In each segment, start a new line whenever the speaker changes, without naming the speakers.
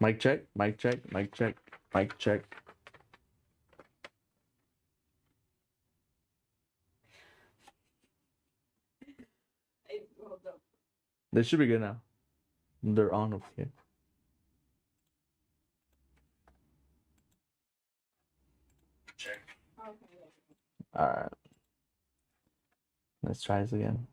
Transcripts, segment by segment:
Mic check, mic check, mic check, mic check.
Hold up.
They should be good now. They're on over here.
Okay.
All right. Let's try this again.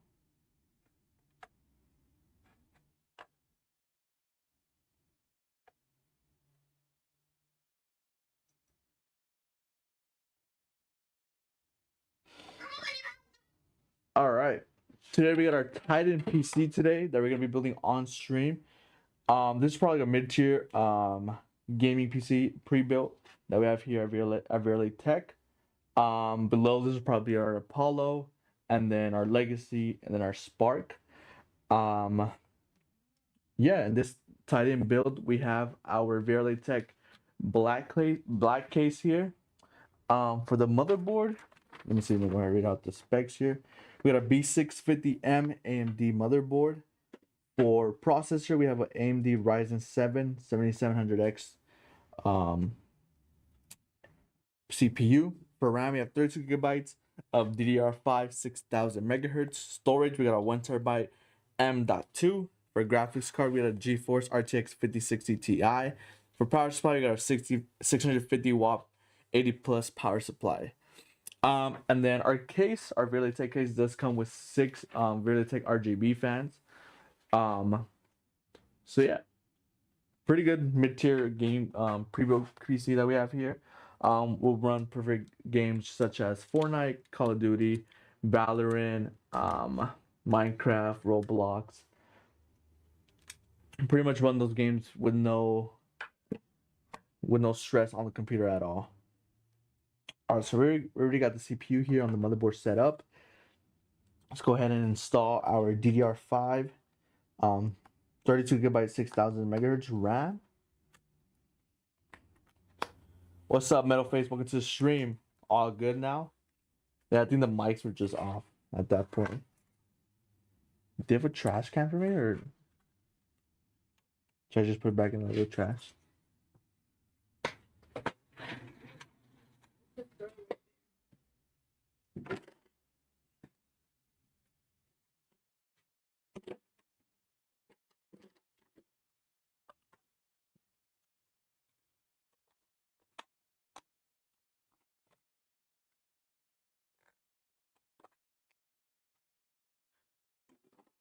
All right. Today we got our Titan PC today that we're gonna be building on stream. This is probably a mid-tier gaming PC pre-built that we have here at VRLA Tech. Below this is probably our Apollo, and then our Legacy, and then our Spark. Yeah, in this Titan build we have our VRLA Tech black case here. For the motherboard, let me see if I'm gonna read out the specs here. We got a B650M AMD motherboard. For processor, we have an AMD Ryzen 7 7700X CPU. For RAM, we have 32 gigabytes of DDR5 6000 megahertz. Storage, we got a 1 terabyte M.2. For graphics card, we got a GeForce RTX 5060 Ti. For power supply, we got a 650 watt 80 plus power supply. And then our case, our VRLA Tech case does come with 6 VRLA Tech RGB fans. So yeah, pretty good mid-tier game pre-built PC that we have here. We'll run perfect games such as Fortnite, Call of Duty, Valorant, Minecraft, Roblox. Pretty much run those games with no stress on the computer at all. All right, so we already got the CPU here on the motherboard set up. Let's go ahead and install our DDR5, 32 gigabyte, 6000 megahertz RAM. What's up, Metal Face? Welcome to the stream. All good now? Yeah, I think the mics were just off at that point. Do you have a trash can for me, or should I just put it back in the little trash?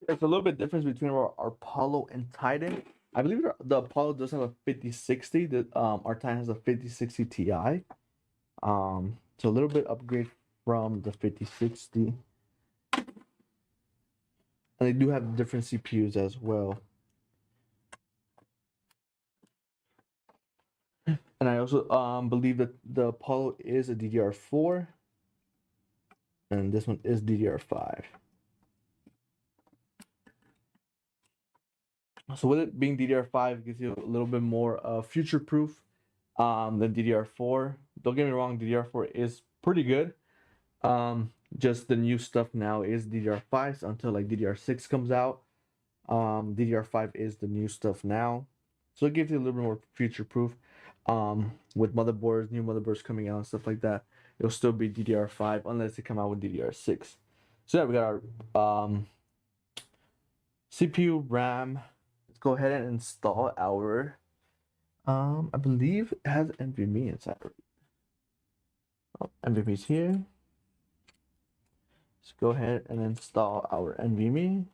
There's a little bit difference between our Apollo and Titan. I believe the Apollo does have a 5060. Our Titan has a 5060 Ti. So a little bit upgrade from the 5060. And they do have different CPUs as well. And I also believe that the Apollo is a DDR4. And this one is DDR5. So with it being DDR5, it gives you a little bit more future-proof than DDR4. Don't get me wrong, DDR4 is pretty good. Just the new stuff now is DDR5 until like DDR6 comes out. DDR5 is the new stuff now. So it gives you a little bit more future-proof. With motherboards, new motherboards coming out and stuff like that, it'll still be DDR5 unless they come out with DDR6. So yeah, we got our CPU, RAM. Let's go ahead and install our I believe it has NVMe inside. Oh, NVMe's here. Let's go ahead and install our NVMe.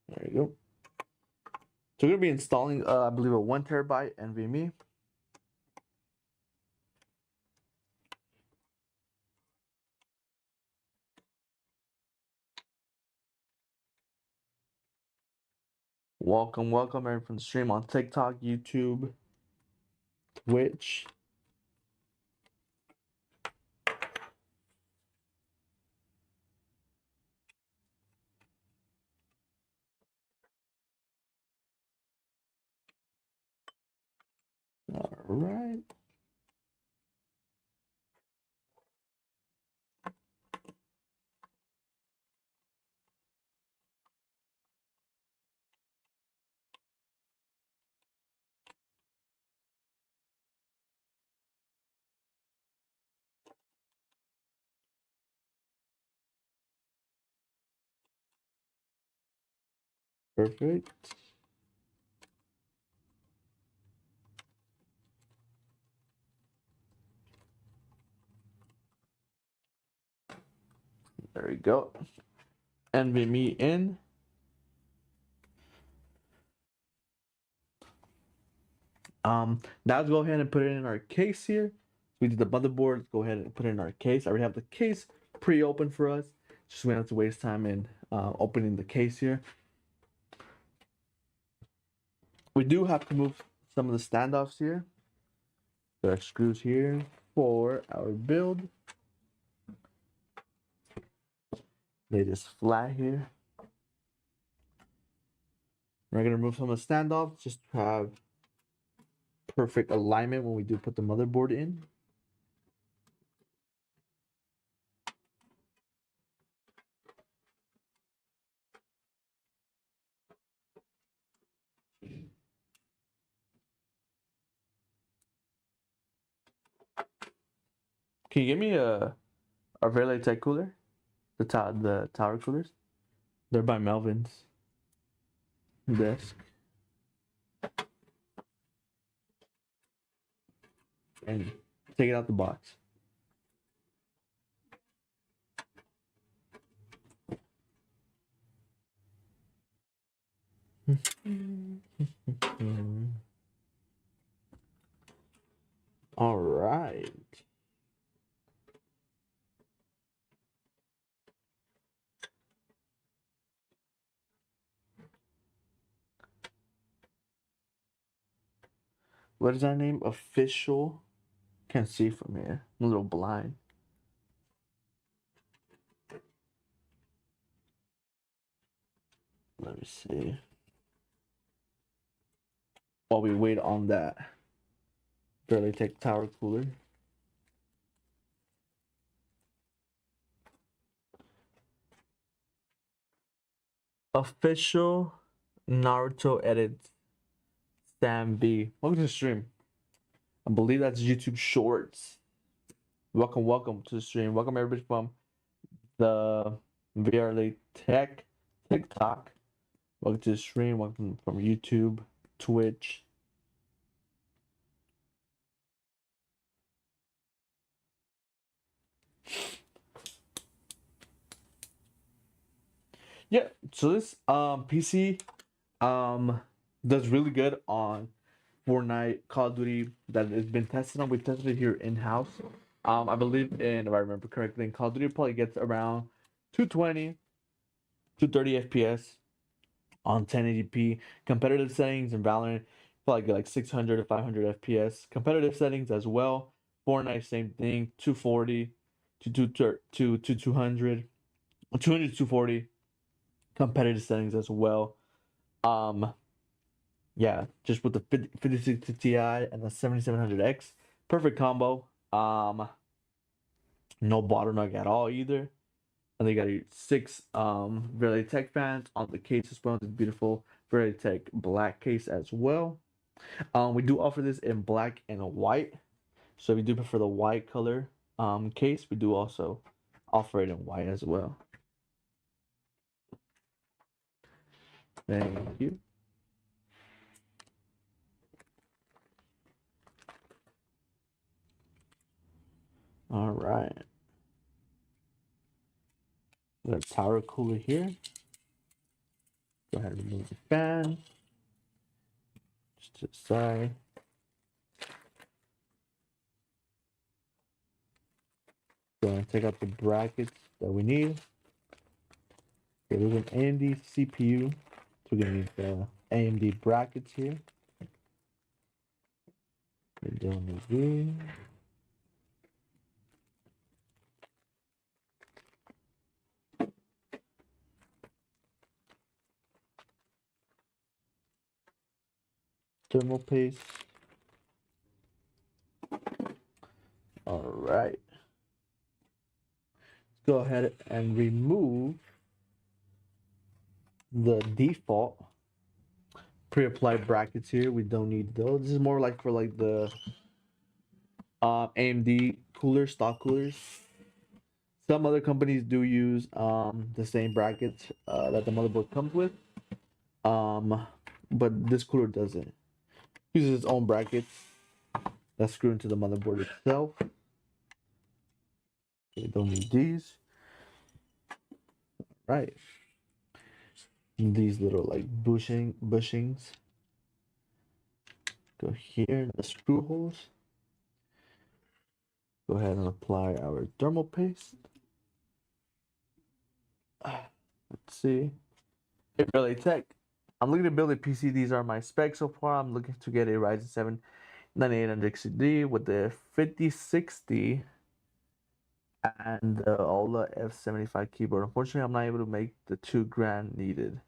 There you go. So we're gonna be installing I believe a 1 terabyte NVMe. Welcome everyone from the stream on TikTok, YouTube, Twitch. All right. Perfect. There we go. NVMe in. Now let's go ahead and put it in our case here. We did the motherboard. Let's go ahead and put it in our case. I already have the case pre-open for us. Just we don't have to waste time in opening the case here. We do have to move some of the standoffs here. There are screws here for our build. Lay this flat here. We're gonna remove some of the standoffs just to have perfect alignment when we do put the motherboard in. Can you give me a VRLA Tech cooler? The tower coolers? They're by Melvin's desk. And take it out the box. All right. What is that name? Official. Can't see from here. I'm a little blind. Let me see. While we wait on that VRLA Tech tower cooler. Official Naruto edit Sam B. Welcome to the stream. I believe that's YouTube Shorts. Welcome to the stream. Welcome everybody from the VRLA Tech TikTok. Welcome to the stream. Welcome from YouTube, Twitch. Yeah, so this PC does really good on Fortnite, Call of Duty that has been tested on. We tested it here in-house. I believe if I remember correctly, in Call of Duty probably gets around 220, 230 FPS on 1080p. Competitive settings in Valorant probably get like 600 to 500 FPS. Competitive settings as well. Fortnite, same thing, 240 to 200, 200 to 240. Competitive settings as well. Yeah, just with the 5060 Ti and the 7700X, perfect combo. No bottleneck at all either. And they got your 6 VRLA Tech fans on the case as well. The beautiful VRLA Tech black case as well. We do offer this in black and white. So if you do prefer the white color case, we do also offer it in white as well. Thank you. All right. Got a tower cooler here. Go ahead and remove the fan. Just to the side. Go ahead and take out the brackets that we need. Okay, there's an AMD CPU. So we're gonna need the AMD brackets here. We're doing these. Thermal paste. All right. Let's go ahead and remove the default pre-applied brackets here. We don't need those. This is more like for like the AMD cooler, stock coolers. Some other companies do use the same brackets that the motherboard comes with. But this cooler doesn't. It uses its own brackets that screw into the motherboard itself. Okay, don't need these. Right. These little like bushings go here, the screw holes. Go ahead and apply our thermal paste. Let's see. VRLA Tech. I'm looking to build a PC. These are my specs so far. I'm looking to get a Ryzen 7 9800 X3D with the 5060 and the ALA F75 keyboard. Unfortunately, I'm not able to make the $2,000 needed.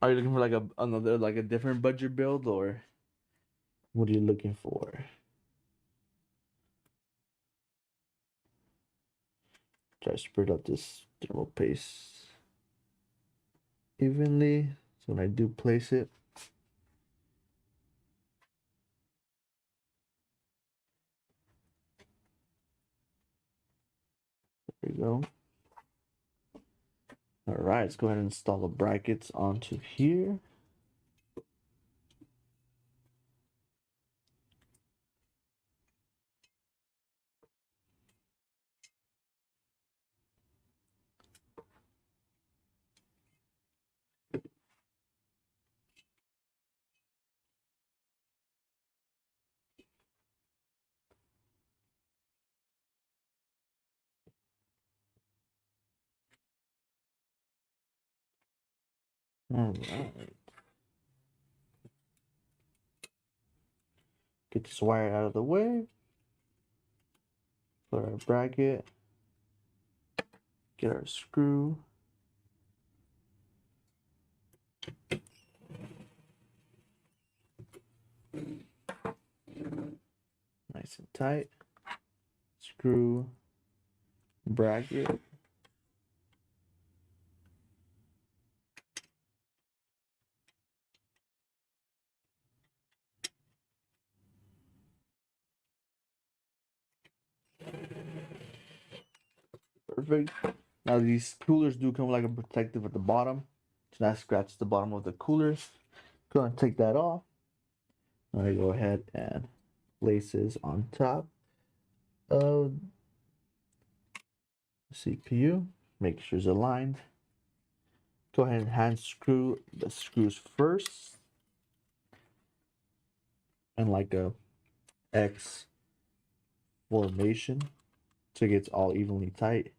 Are you looking for like a different budget build, or what are you looking for? Try to spread out this thermal paste evenly. So when I do place it, there we go. All right, let's go ahead and install the brackets onto here. All right. Get this wire out of the way. Put our bracket. Get our screw. Nice and tight. Screw. Bracket. Perfect. Now these coolers do come like a protective at the bottom. So not scratch the bottom of the coolers. Go ahead and take that off. Now I go ahead and place this on top of the CPU. Make sure it's aligned. Go ahead and hand screw the screws first. And like a X formation. So it gets all evenly tight.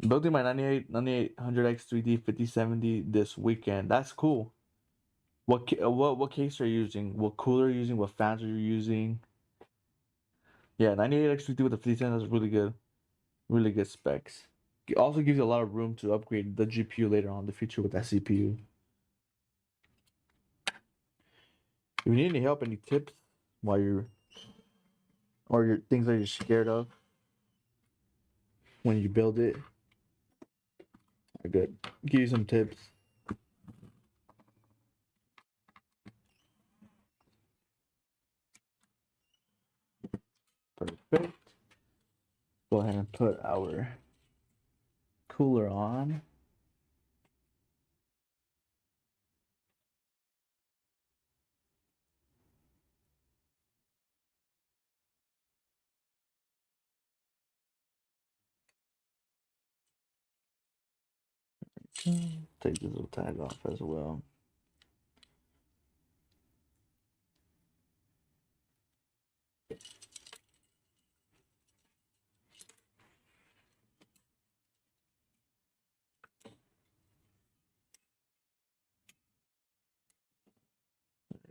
Building my 9800 X3D 5070 this weekend. That's cool. What case are you using? What cooler are you using? What fans are you using? Yeah, 98 X3D with the 5070 is really good. Really good specs. It also gives you a lot of room to upgrade the GPU later on in the future with that CPU. If you need any help, any tips while you're or your things that you're scared of when you build it, are good. Give you some tips. Perfect. Go ahead and put our cooler on. Take this little tag off as well.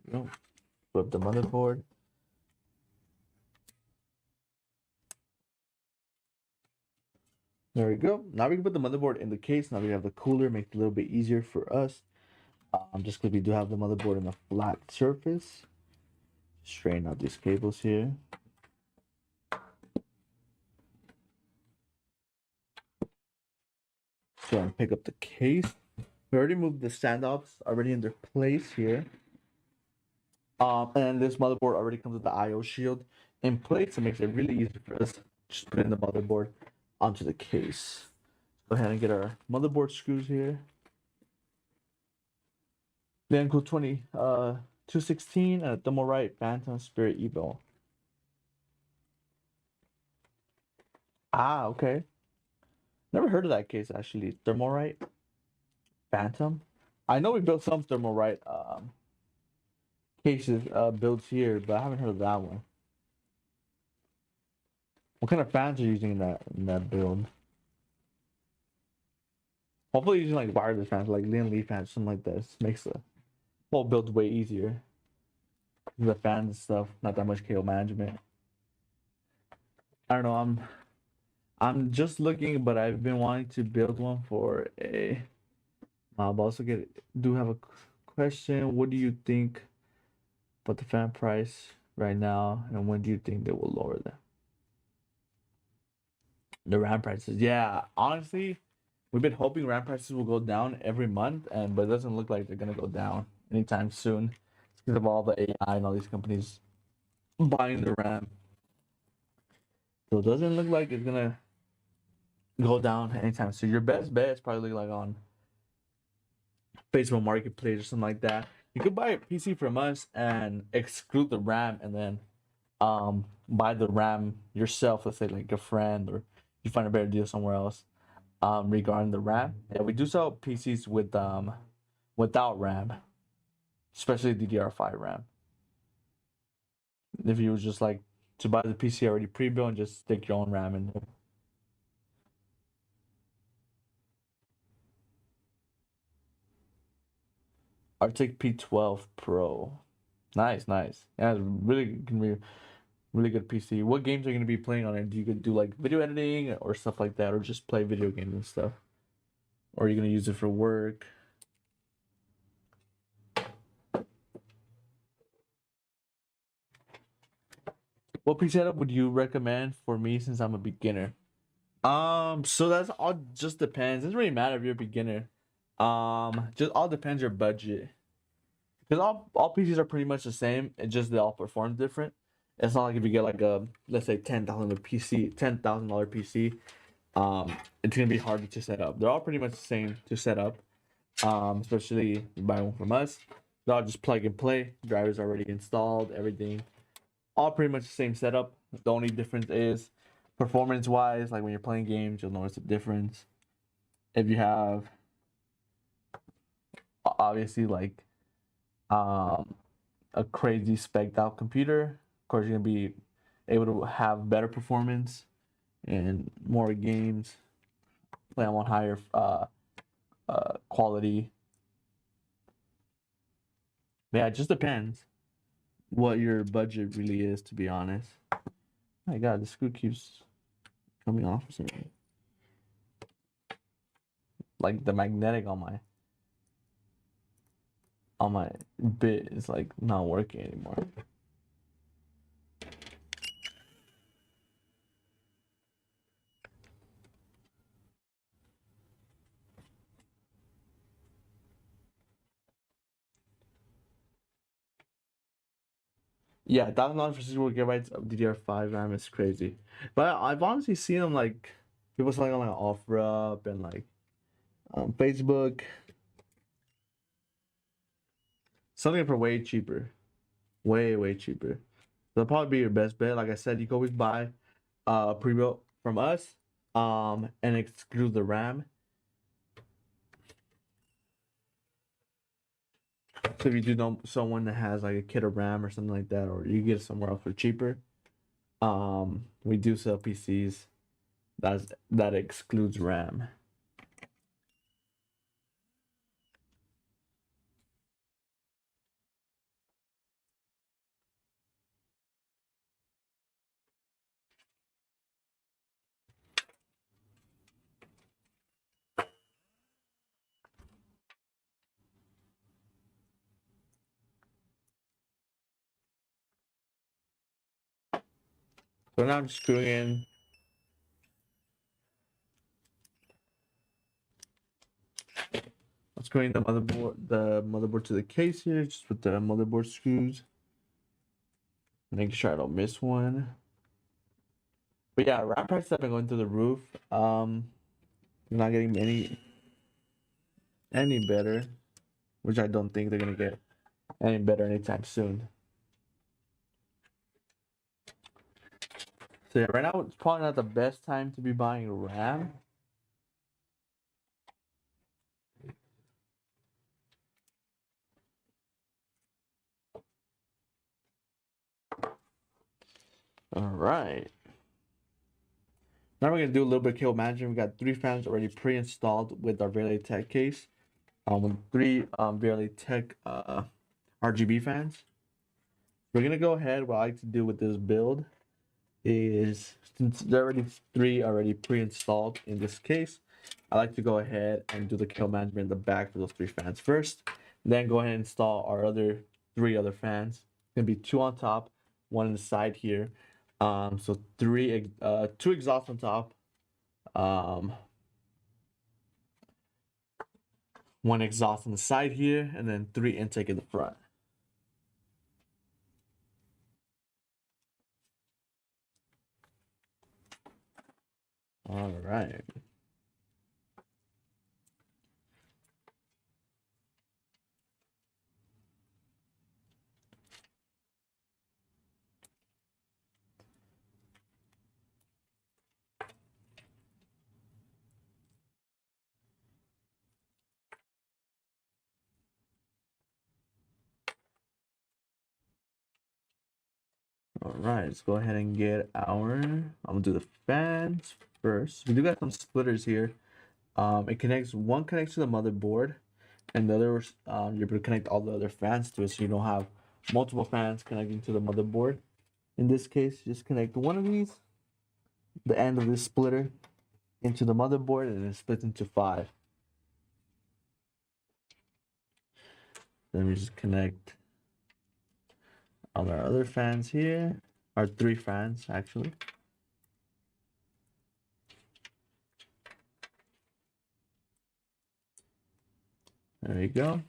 There we go. Flip the motherboard. There we go. Now we can put the motherboard in the case. Now we have the cooler, make it a little bit easier for us. Just because we do have the motherboard in a flat surface. Straighten out these cables here. Go and pick up the case. We already moved the standoffs already in their place here. And this motherboard already comes with the I/O shield in place. It makes it really easy for us. Just put in the motherboard onto the case. Go ahead and get our motherboard screws here. Then go 216 and a Thermalright Phantom Spirit Evo. Ah, okay. Never heard of that case actually. Thermalright Phantom. I know we built some Thermalright cases builds here, but I haven't heard of that one. What kind of fans are you using in that build? Hopefully using like wireless fans, like Lin Lee fans, something like this. Makes the whole build way easier. The fans and stuff, not that much KO management. I don't know. I'm just looking, but I've been wanting to build one for a. I'll also do have a question. What do you think about the fan price right now, and when do you think they will lower them? The RAM prices, yeah. Honestly, we've been hoping RAM prices will go down every month, but it doesn't look like they're gonna go down anytime soon because of all the AI and all these companies buying the RAM. So it doesn't look like it's gonna go down anytime soon. Your best bet is probably like on Facebook Marketplace or something like that. You could buy a PC from us and exclude the RAM, and then buy the RAM yourself. Let's say like a friend, or you find a better deal somewhere else. Regarding the RAM, yeah, we do sell PCs with without RAM, especially DDR5 RAM. If you was just like to buy the PC already pre-built and just stick your own RAM in there. RTX P12 Pro. Nice, nice. Yeah, it's really can be really good PC. What games are you gonna be playing on it? Do you do like video editing or stuff like that, or just play video games and stuff? Or are you gonna use it for work? What PC setup would you recommend for me since I'm a beginner? So that's all just depends. It doesn't really matter if you're a beginner. Just all depends your budget. Because all PCs are pretty much the same. It just they all perform different. It's not like if you get like a let's say $10,000 PC, $10,000 PC, it's gonna be harder to set up. They're all pretty much the same to set up. Especially if you buy one from us. They'll just plug and play. Drivers already installed, everything. All pretty much the same setup. The only difference is performance wise, like when you're playing games, you'll notice a difference. If you have obviously like a crazy spec'd out computer, of course you're gonna be able to have better performance and more games, play on higher quality. Yeah, it just depends what your budget really is, to be honest. My God, the screw keeps coming off or something. Like the magnetic on my bit is like not working anymore. Yeah, $1,000 for 64 GB of DDR5 RAM is crazy. But I've honestly seen them like people selling on like OfferUp and like Facebook. Selling for way cheaper. Way cheaper. That'll probably be your best bet. Like I said, you can always buy pre-built from us and exclude the RAM. So if you do know someone that has like a kit of RAM or something like that, or you get it somewhere else for cheaper, we do sell PCs that excludes RAM. So now I'm just screwing in. Let's screwing the motherboard to the case here, just with the motherboard screws. Making sure I don't miss one. But yeah, RAM prices have been going through the roof. Not getting any better, which I don't think they're gonna get any better anytime soon. So yeah, right now it's probably not the best time to be buying RAM. All right. Now we're gonna do a little bit of cable management. We got 3 fans already pre-installed with our VRLA Tech case. With 3 VRLA Tech RGB fans. We're gonna go ahead. What I like to do with this build is, since there are already 3 already pre-installed in this case, I like to go ahead and do the cable management in the back for those 3 fans first. Then go ahead and install our other 3 other fans. It's gonna be 2 on top, 1 on the side here. So 2 exhausts on top. 1 exhaust on the side here, and then 3 intake in the front. All right. All right, let's go ahead and get our. I'm gonna do the fans first. We do got some splitters here. One connects to the motherboard, and the other you're able to connect all the other fans to it, so you don't have multiple fans connecting to the motherboard. In this case, just connect one of these, the end of this splitter, into the motherboard, and it splits into 5. Then we just connect all our other fans here, our 3 fans actually. There you go.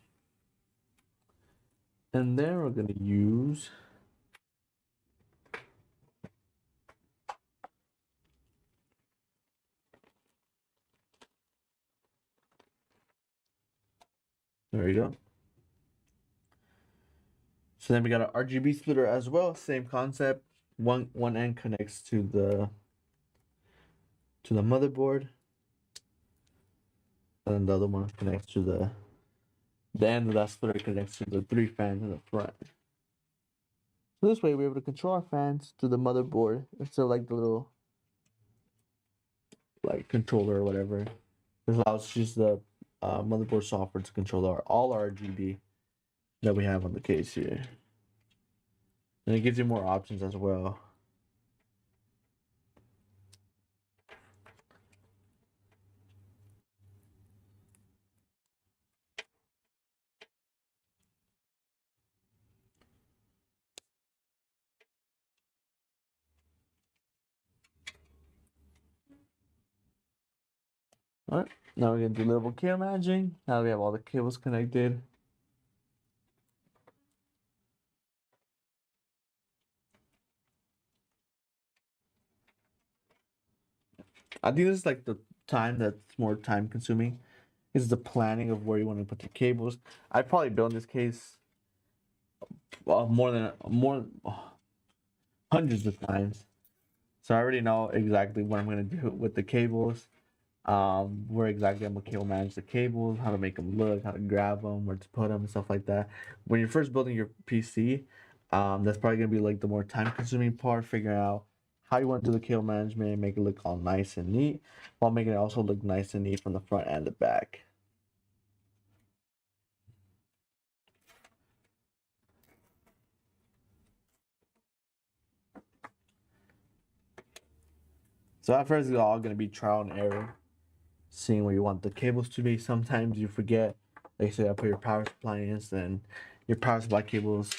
And then we're gonna use there you go. So then we got an RGB splitter as well, same concept. One end connects to the motherboard, and then the other one connects to the end of that splitter connects to the 3 fans in the front. So this way we're able to control our fans to the motherboard instead of like the little like controller or whatever. This allows just the motherboard software to control all our RGB that we have on the case here. And it gives you more options as well. All right, now we're gonna do level cable managing. Now we have all the cables connected. I think this is like the time that's more time consuming, is the planning of where you want to put the cables. I probably built this case hundreds of times, so I already know exactly what I'm gonna do with the cables. Where exactly I'm gonna cable manage the cables, how to make them look, how to grab them, where to put them, and stuff like that. When you're first building your PC, that's probably gonna be like the more time consuming part, figuring out how you want to do the cable management and make it look all nice and neat, while making it also look nice and neat from the front and the back. So at first it's all gonna be trial and error, seeing where you want the cables to be. Sometimes you forget, like say I put your power supply in, then your power supply cables,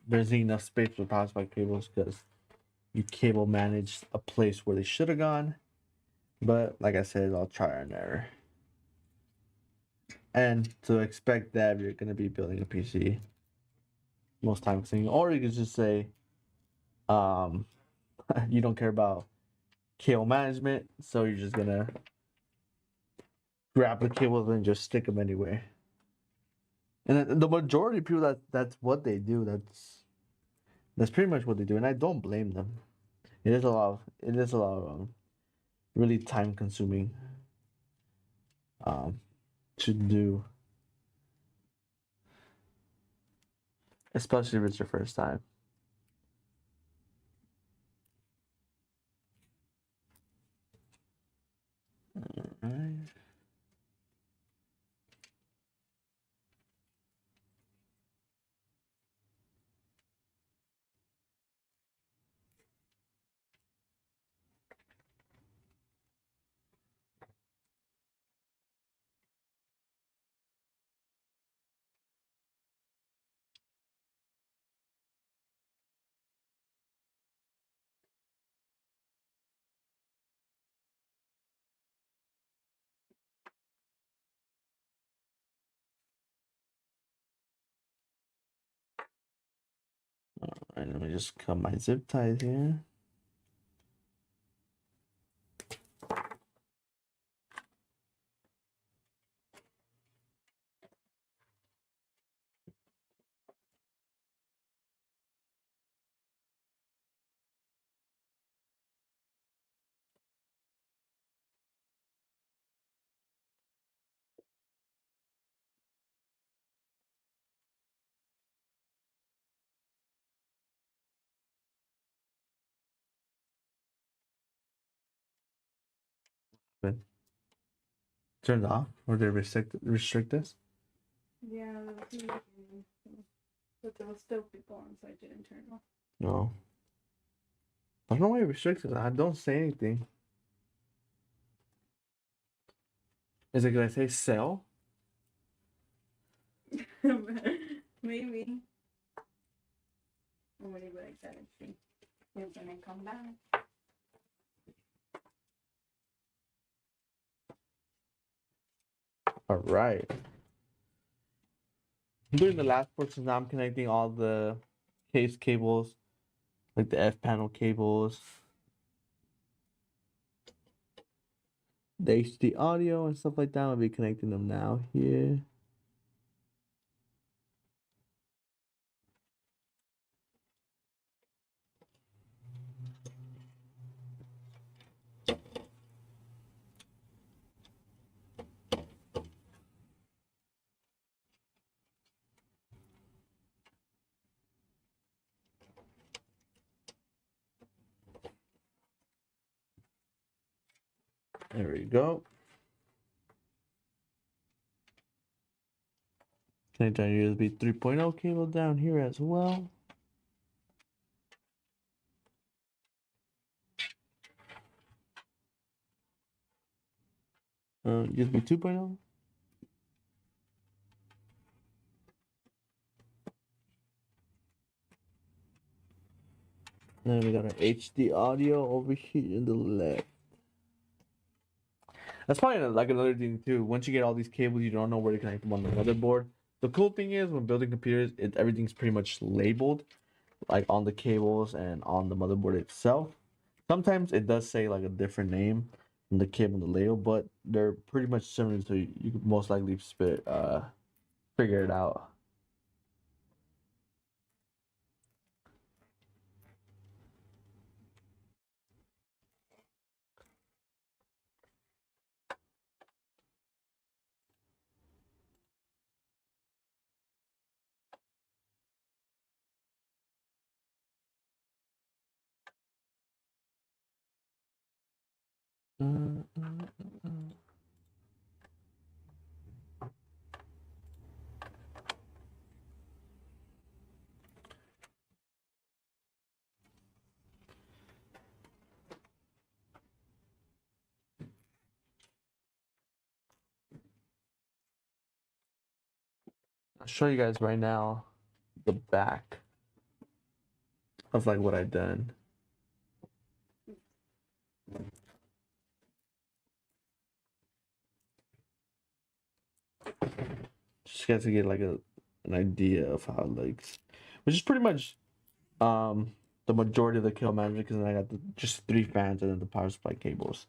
there's enough space for power supply cables because you cable managed a place where they should have gone. But like I said, I'll try and error. And to expect that, you're gonna be building a PC most time consuming, or you could just say, um, you don't care about cable management, so you're just gonna grab the cables and just stick them anywhere. And the majority of people, that's what they do. That's pretty much what they do, and I don't blame them. It is a lot of really time consuming um to do, especially if it's your first time. Alright. Alright, let me just cut my zip ties here. But turned off, or they restrict this?
Yeah, but there was still people on, so I didn't turn off.
No. I don't know why it restricts it. I don't say anything. Is it gonna say sell?
Maybe. I'm gonna go like that and see. You're gonna come back.
All right. I'm doing the last portion now. I'm connecting all the case cables, like the F panel cables, the HD audio and stuff like that. I'll be connecting them now here. There we go. Connect our USB 3.0 cable down here as well. USB 2.0. Then we got our HD audio over here in the left. That's probably like another thing too. Once you get all these cables, you don't know where to connect them on the motherboard. The cool thing is when building computers, everything's pretty much labeled, like on the cables and on the motherboard itself. Sometimes it does say like a different name in the cable and the label, but they're pretty much similar, so you could most likely figure it out. I'll show you guys right now the back of like what I've done. Just guys to get like an idea of how it looks, which is pretty much the majority of the kill management, because I got just 3 fans and then the power supply cables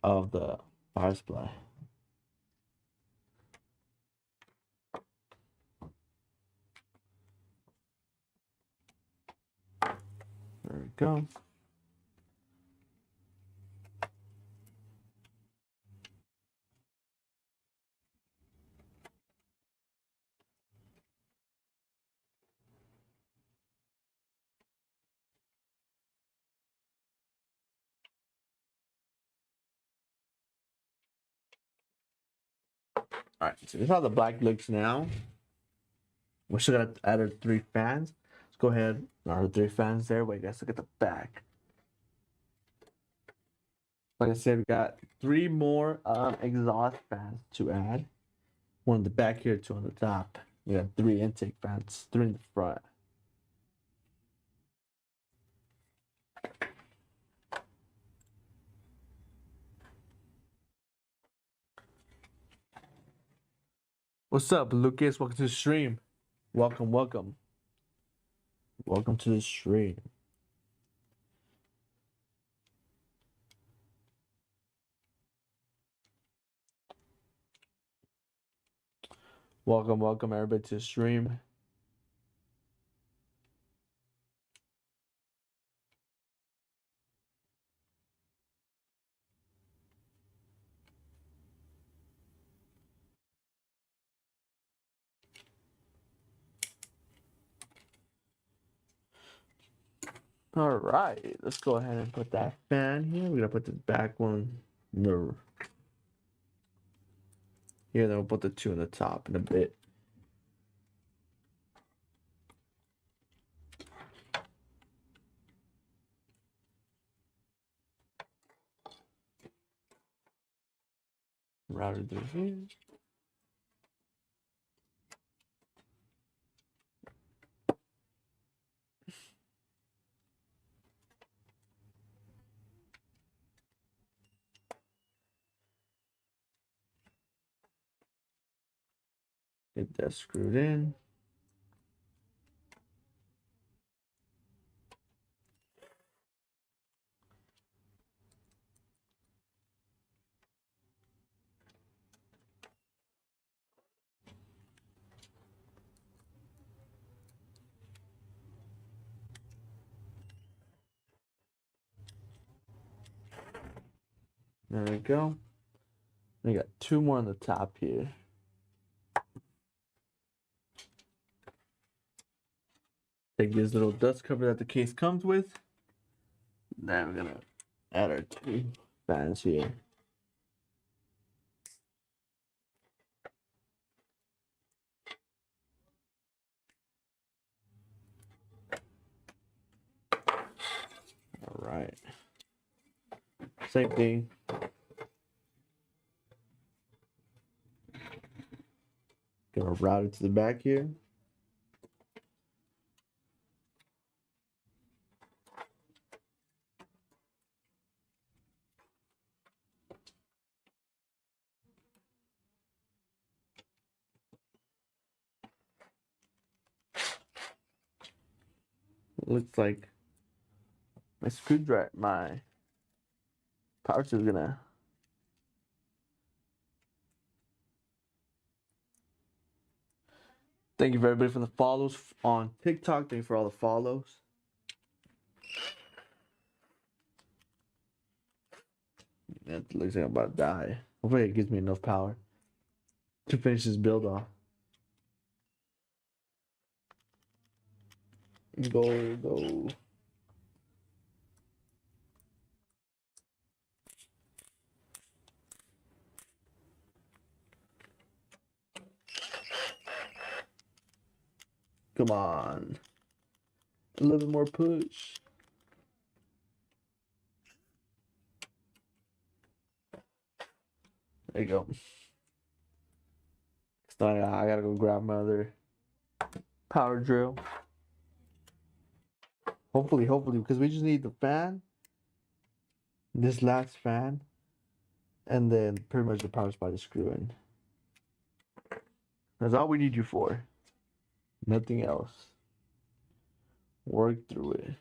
of the power supply. There we go. All right, so this is how the black looks now. We still got to add our 3 fans. Let's go ahead. Our 3 fans there. Wait, guys, look at the back. Like I said, we got 3 more exhaust fans to add. 1 in the back here, 2 on the top. We got 3 intake fans, 3 in the front. What's up, Lucas? Welcome to the stream. Welcome, welcome. Welcome to the stream. Welcome, welcome everybody to the stream. All right, let's go ahead and put that fan here. We're gonna put the back one no. Here, then we'll put the 2 on the top in a bit. Router through here. Get that screwed in. There we go. We got 2 more on the top here. Take this little dust cover that the case comes with. Then we're gonna add our 2 fans here. All right. Same thing. Gonna route it to the back here. Looks like my screwdriver, my power tool is gonna. Thank you for everybody for the follows on TikTok. Thank you for all the follows. That looks like I'm about to die. Hopefully it gives me enough power to finish this build off. Go, go. Come on. A little bit more push. There you go. So I gotta go grab my other power drill. Hopefully, because we just need the fan, this last fan, and then pretty much the power supply to screw in. That's all we need you for. Nothing else. Work through it.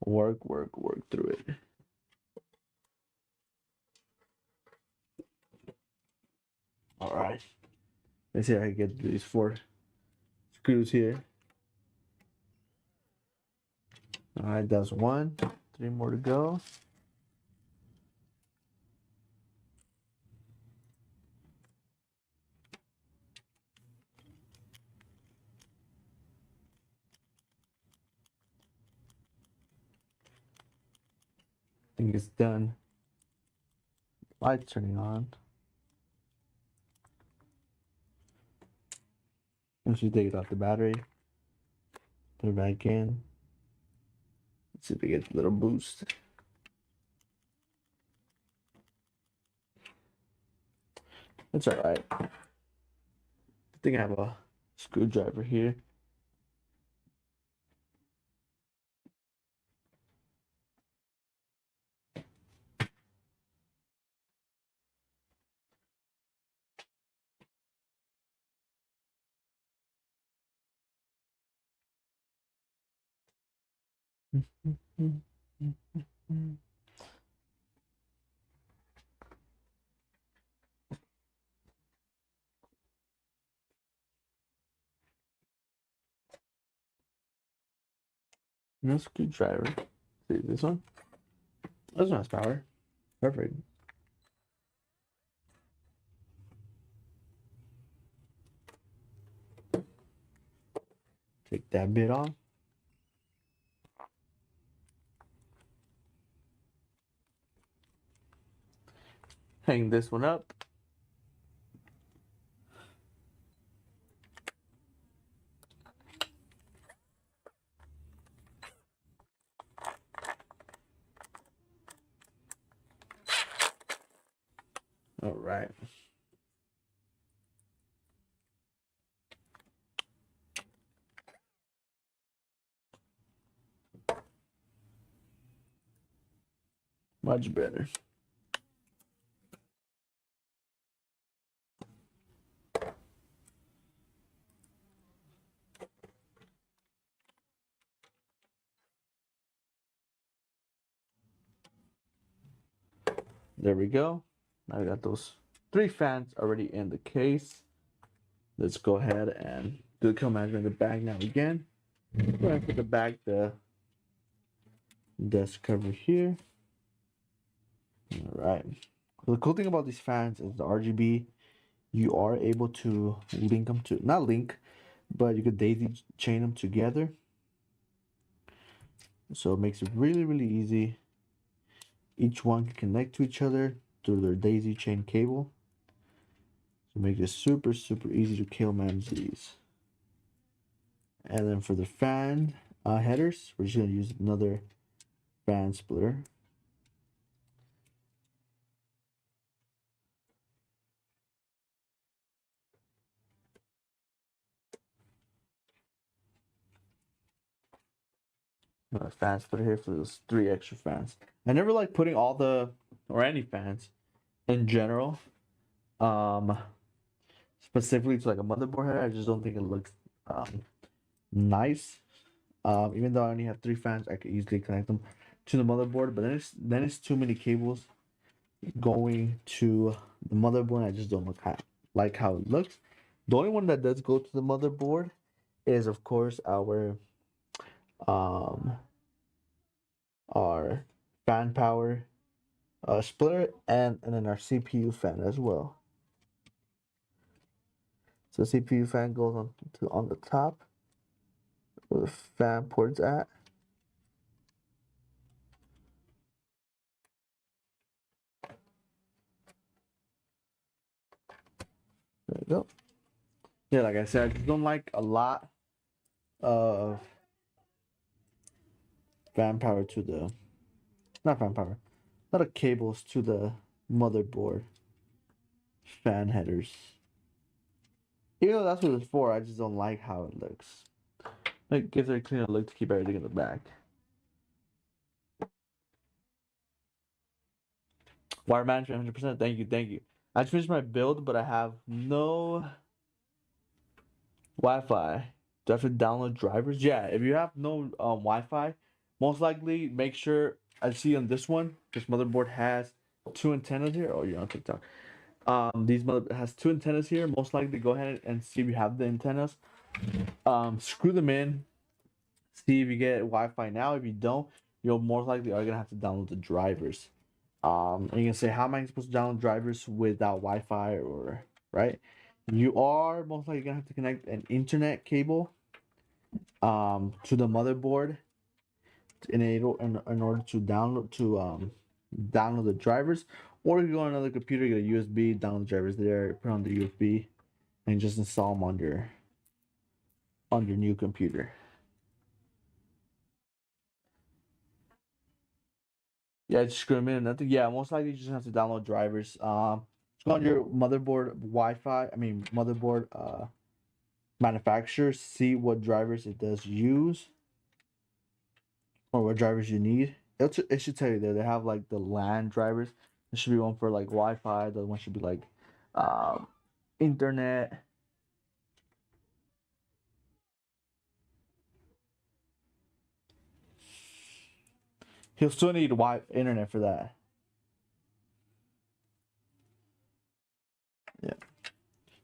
Work through it. All right. Let's see if I can get these 4 screws here. All right, that's 1. 3 more to go. I think it's done. Lights turning on. Once you take it off the battery, put it back in. Let's see if we get a little boost. It's all right. I think I have a screwdriver here. No screwdriver. See this one? This one has power. Perfect. Take that bit off. Hang this one up. All right. Much better. There we go. Now we got those 3 fans already in the case. Let's go ahead and do the kill management in the bag now again. Go ahead and put the bag, the desk cover here. All right. The cool thing about these fans is the RGB. You are able to link them to, not link, but you could daisy chain them together. So it makes it really, really easy. Each one can connect to each other through their daisy chain cable. So make it super, super easy to kill manage these. And then for the fan headers, we're just going to use another fan splitter. A fan splitter here for those 3 extra fans. I never like putting all the, or any fans in general, specifically to like a motherboard header. I just don't think it looks nice. Even though I only have 3 fans, I could easily connect them to the motherboard, but then it's too many cables going to the motherboard. I just don't like how it looks. The only one that does go to the motherboard is of course our fan power splitter and then our CPU fan as well. So CPU fan goes on the top where the fan port's at. There we go. Yeah, like I said, I just don't like a lot of fan power to the, not fan power, a lot of cables to the motherboard fan headers. Even though that's what it's for, I just don't like how it looks. It gives it a cleaner look to keep everything in the back. Wire management 100%. Thank you. I just finished my build, but I have no Wi-Fi. Do I have to download drivers? Yeah, if you have no Wi-Fi, most likely make sure I see on this one, this motherboard has two antennas here. Oh, you're on TikTok. These mother has two antennas here. Most likely go ahead and see if you have the antennas. Screw them in. See if you get Wi-Fi now. If you don't, you'll most likely are gonna have to download the drivers. And you can say, how am I supposed to download drivers without Wi-Fi or right? You are most likely gonna have to connect an internet cable to the motherboard in order to download the drivers, or you go on another computer, get a USB, download the drivers there, put on the USB, and just install them on your new computer. Yeah, just screw them in. I think yeah, most likely you just have to download drivers. Just go on your motherboard Wi-Fi. I mean motherboard manufacturer. See what drivers it does use, or what drivers you need. It should tell you there. They have like the LAN drivers. There should be one for like Wi-Fi. The other one should be like internet. He'll still need internet for that. Yeah.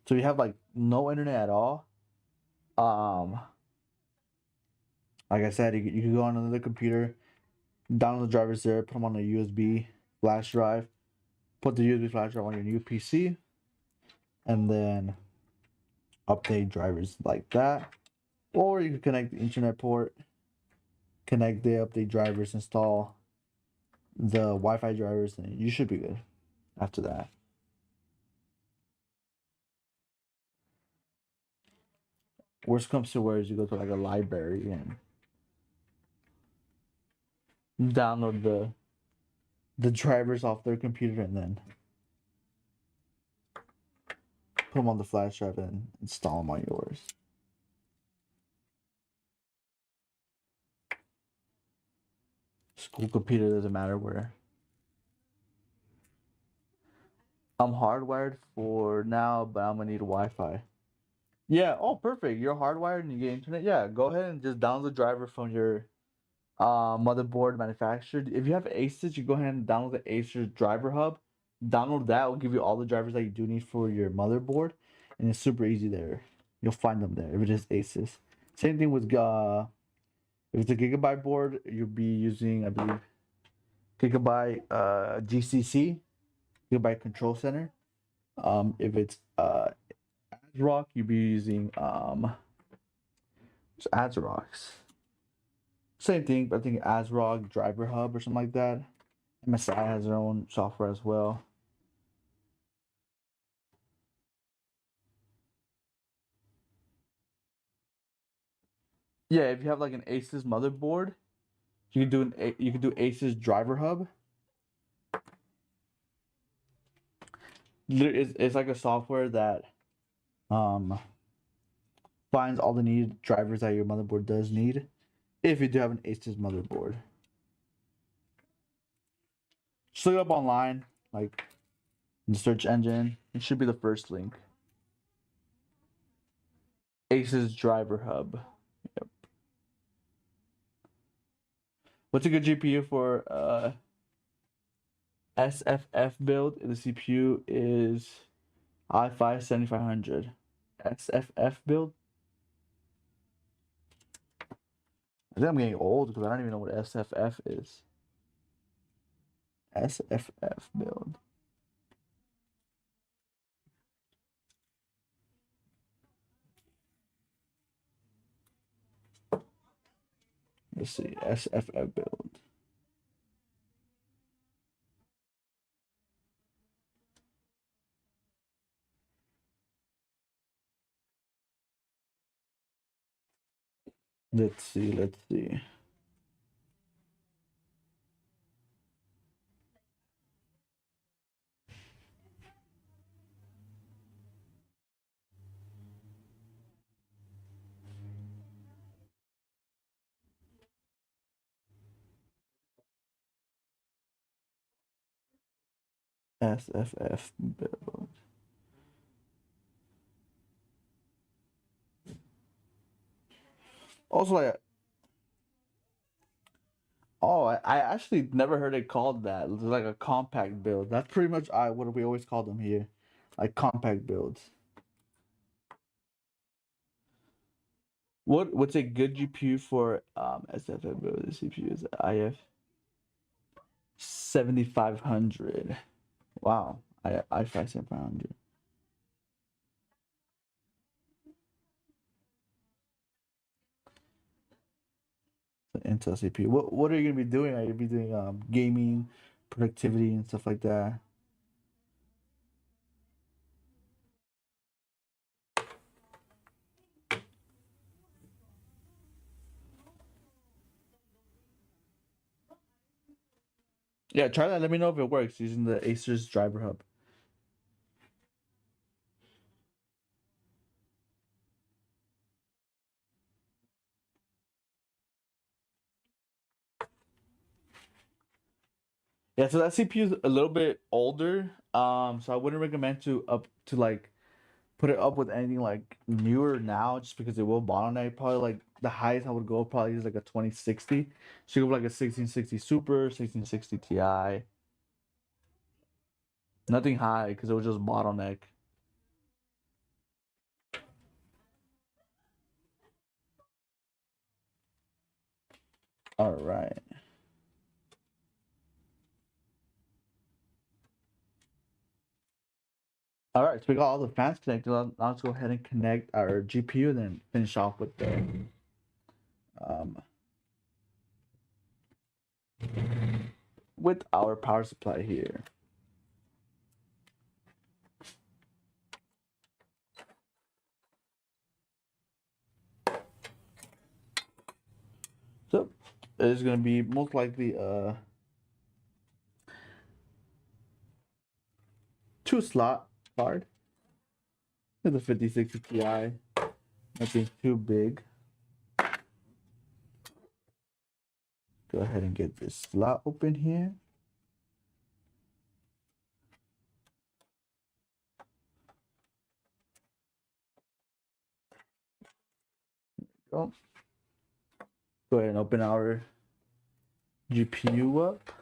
So you have like no internet at all. Like I said, you can go on another computer, download the drivers there, put them on a USB flash drive, put the USB flash drive on your new PC, and then update drivers like that. Or you can connect the internet port, connect the update drivers, install the Wi-Fi drivers, and you should be good after that. Worst comes to worst, you go to like a library and download the drivers off their computer and then put them on the flash drive and install them on yours. School computer, doesn't matter where. I'm hardwired for now, but I'm gonna need Wi-Fi. Yeah, oh perfect. You're hardwired and you get internet. Yeah, go ahead and just download the driver from your motherboard manufacturer. If you have Asus, you go ahead and download the Asus driver hub. Download that, will give you all the drivers that you do need for your motherboard, and it's super easy there. You'll find them there if it is Asus. Same thing with if it's a Gigabyte board, you'll be using, I believe, Gigabyte GCC, Gigabyte Control Center. If it's ASRock, you'll be using it's ASRock's. Same thing, but I think ASRock Driver Hub or something like that. MSI has their own software as well. Yeah, if you have like an Asus motherboard, you can do Asus Driver Hub. It's like a software that finds all the needed drivers that your motherboard does need if you do have an Asus motherboard. Just look it up online, like in the search engine. It should be the first link. Asus Driver Hub. Yep. What's a good GPU for SFF build? The CPU is i5 7500. SFF build? I think I'm getting old because I don't even know what SFF is. SFF build. Let's see. SFF build. Let's see. Let's see. SFF build. Also, like, oh, I actually never heard it called that. It's like a compact build. That's pretty much what we always call them here, like compact builds. What's a good GPU for SFF build? The CPU is IF 7500. Wow, I5 7500. Intel CPU. What are you gonna be doing? Are you gonna be doing gaming, productivity, and stuff like that? Yeah, try that. Let me know if it works using the Acer's driver hub. Yeah, so that CPU is a little bit older. So I wouldn't recommend to up to like put it up with anything like newer now, just because it will bottleneck. Probably like the highest I would go probably is like a 2060. So you go like a 1660 Super, 1660 Ti. Nothing high because it would just bottleneck. All right. All right, so we got all the fans connected. Now let's go ahead and connect our GPU and then finish off with the um, with our power supply here. So it's gonna be most likely two slot card. It's a 5060 Ti. Nothing too big. Go ahead and get this slot open here. Go. Go ahead and open our GPU up.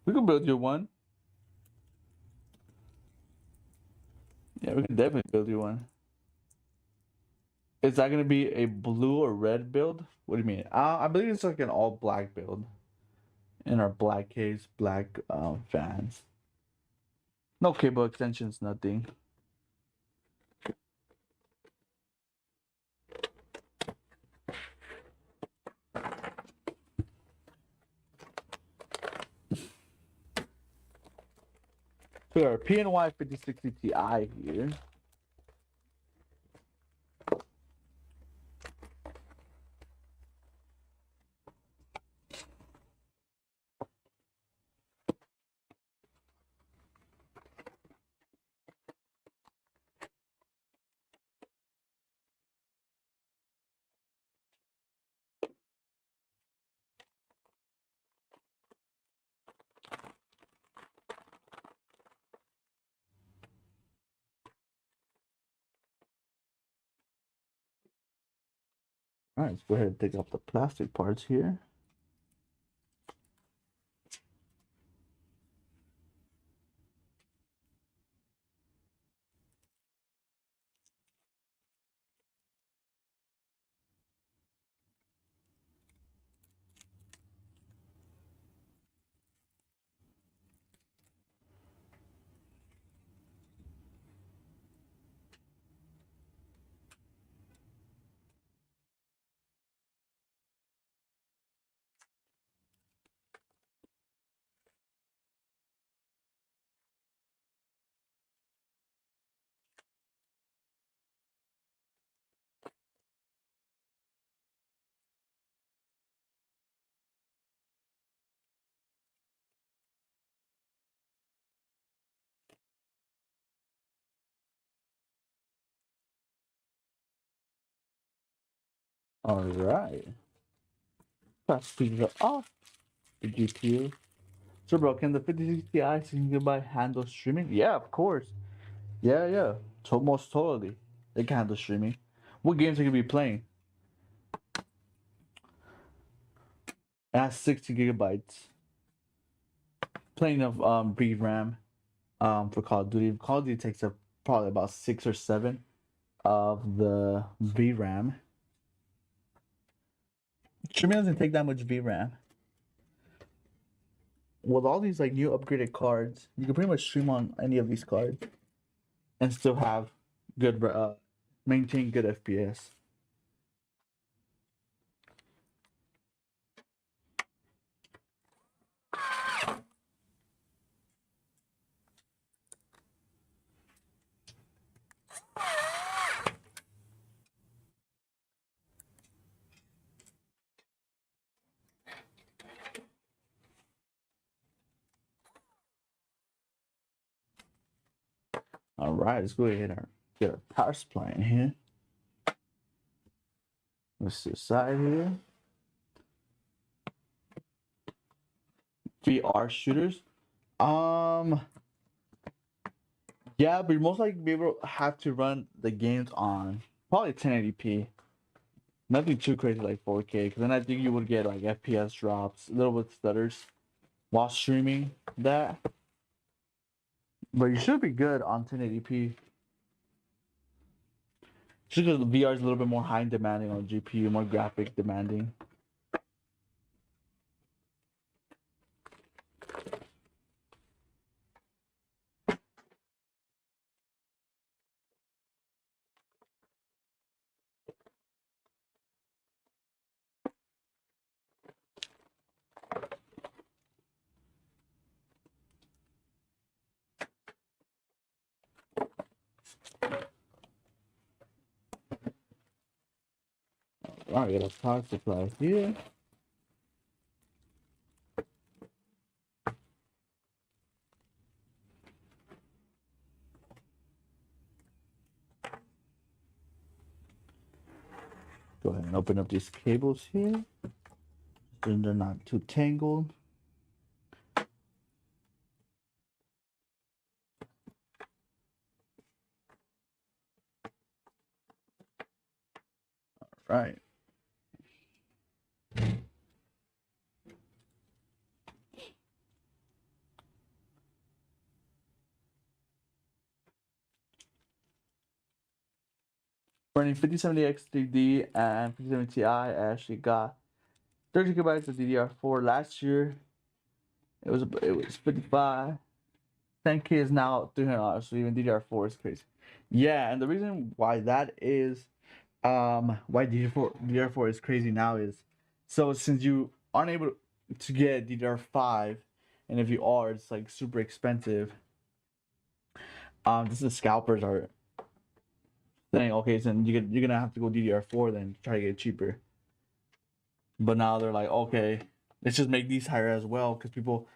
We can build you one. Yeah, we can definitely build you one. Is that gonna be a blue or red build? What do you mean? I believe it's like an all black build. In our black case, black fans. No cable extensions, nothing. So our PNY 5060 Ti here. All right, let's go ahead and take off the plastic parts here. All right. Let's speed it off the GPU. So, bro, can the 5060 Ti 16GB handle streaming? Yeah, of course. Yeah. Most totally. They can handle streaming. What games are you gonna be playing? It has 60 GB. Plenty of VRAM for Call of Duty. Call of Duty takes up probably about 6 or 7 of the VRAM. Streaming doesn't take that much VRAM. With all these like new upgraded cards, you can pretty much stream on any of these cards and still have good maintain good FPS. All right, let's go ahead and get our power supply in here. Let's see the side here. VR shooters. Yeah, but you're most likely be able to have to run the games on probably 1080p. Nothing too crazy like 4K, because then I think you would get like FPS drops, a little bit stutters while streaming that. But you should be good on 1080p. Just because the VR is a little bit more high demanding on the GPU, more graphic demanding. Alright, got a power supply here. Go ahead and open up these cables here. So they're not too tangled. Right. Running 5070 X3D and 5070 Ti, I actually got 30 gigabytes of DDR4 last year. It was 55. 10K is now $300, so even DDR4 is crazy. Yeah, and the reason why that is, why DDR4 is crazy now is, so since you aren't able to get DDR5, and if you are, it's like super expensive. This is scalpers are saying, okay, so you're gonna have to go DDR4 then try to get it cheaper. But now they're like, okay, let's just make these higher as well, because people,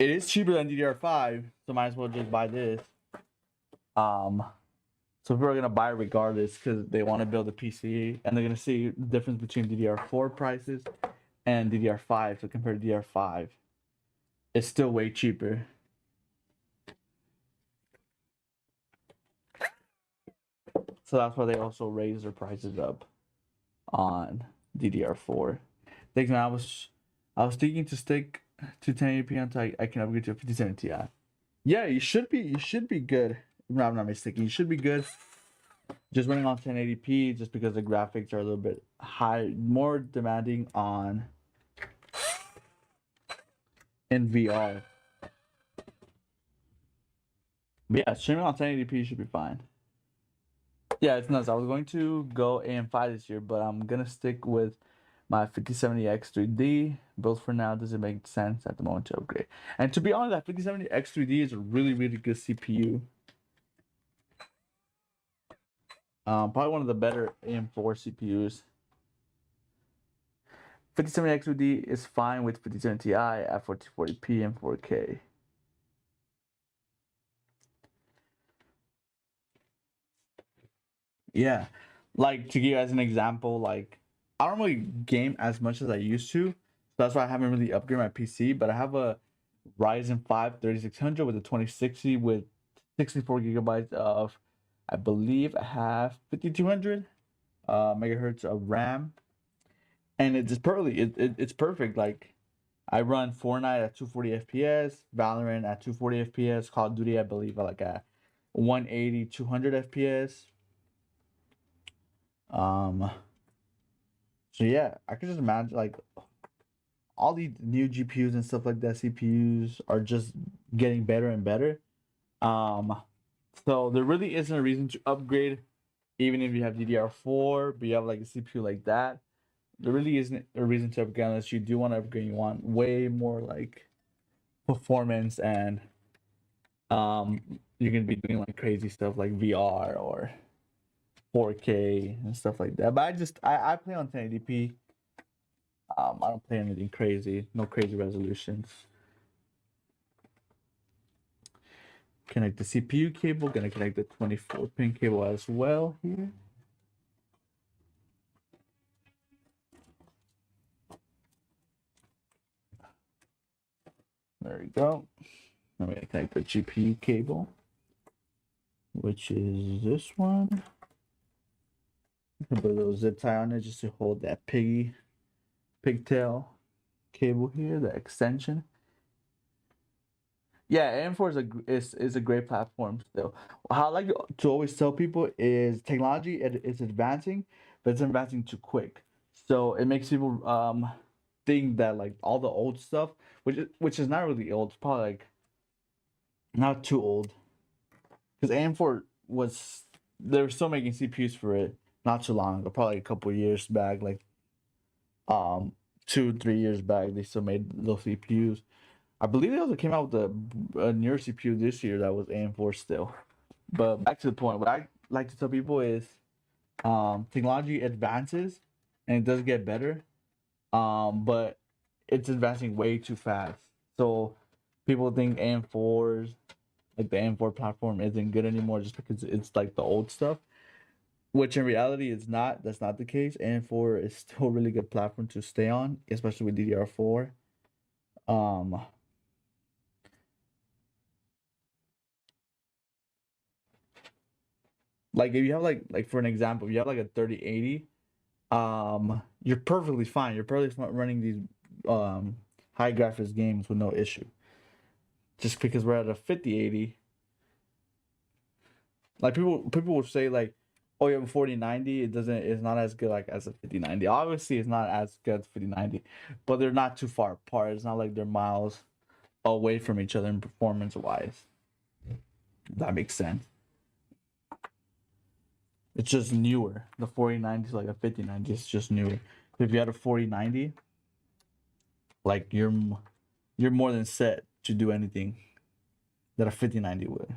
it is cheaper than DDR5, so might as well just buy this. So people are gonna buy it regardless because they want to build a PC and they're gonna see the difference between DDR4 prices and DDR5. So compared to DDR5, it's still way cheaper. So that's why they also raise their prices up on DDR4. Thinking I was thinking to stick to 1080p until I can upgrade to a 5070 Ti. Yeah, you should be good. No, I'm not mistaken. You should be good. Just running on 1080p, just because the graphics are a little bit high, more demanding on in VR. But yeah, streaming on 1080p should be fine. Yeah, it's nuts. I was going to go AM5 this year, but I'm gonna stick with my 5070 X3D. Both for now doesn't make sense at the moment to upgrade. And to be honest, that 5070 X3D is a really, really good CPU. Probably one of the better AM4 CPUs. 5070 X3D is fine with 5070 Ti at 1440p and 4K. Yeah, like to give you guys an example, like I don't really game as much as I used to. So that's why I haven't really upgraded my PC. But I have a Ryzen 5 3600 with a 2060 with 64 gigabytes of, I believe I have 5200 megahertz of RAM, and it's it's perfect. Like I run Fortnite at 240 FPS, Valorant at 240 FPS, Call of Duty I believe like at 180 200 FPS. Um, so yeah, I could just imagine like all these new GPUs and stuff like that, CPUs are just getting better and better. Um, so there really isn't a reason to upgrade, even if you have DDR4, but you have like a CPU like that. There really isn't a reason to upgrade unless you do want to upgrade. You want way more like performance, and you're gonna be doing like crazy stuff like VR or 4K and stuff like that. But I play on 1080p. I don't play anything crazy, no crazy resolutions. Connect the CPU cable, gonna connect the 24-pin cable as well here. There we go. I'm gonna connect the GPU cable, which is this one. Put a little zip tie on it just to hold that pigtail cable here, the extension. Yeah, AM4 is a great platform still. How I like to always tell people is technology is advancing, but it's advancing too quick. So it makes people think that like all the old stuff, which is not really old, it's probably like not too old. Because AM4 was they were still making CPUs for it not too long ago, probably a couple years back, like 2-3 years back, they still made those CPUs. I believe they also came out with a newer CPU this year that was AM4 still. But back to the point, what I like to tell people is technology advances and it does get better, but it's advancing way too fast. So people think AM4s, like the AM4 platform, isn't good anymore just because it's like the old stuff, which in reality is not. That's not the case. AM4 is still a really good platform to stay on, especially with DDR4. Um, like if you have like for an example, if you have like a 3080, you're perfectly fine. You're perfectly fine running these high graphics games with no issue. Just because we're at a 5080, like people would say like, oh, you have a 4090, it's not as good like as a 5090. Obviously, it's not as good as 5090, but they're not too far apart. It's not like they're miles away from each other in performance wise. That makes sense. It's just newer. The 4090 is like a 5090. It's just newer. If you had a 4090, like you're more than set to do anything that a 5090 would.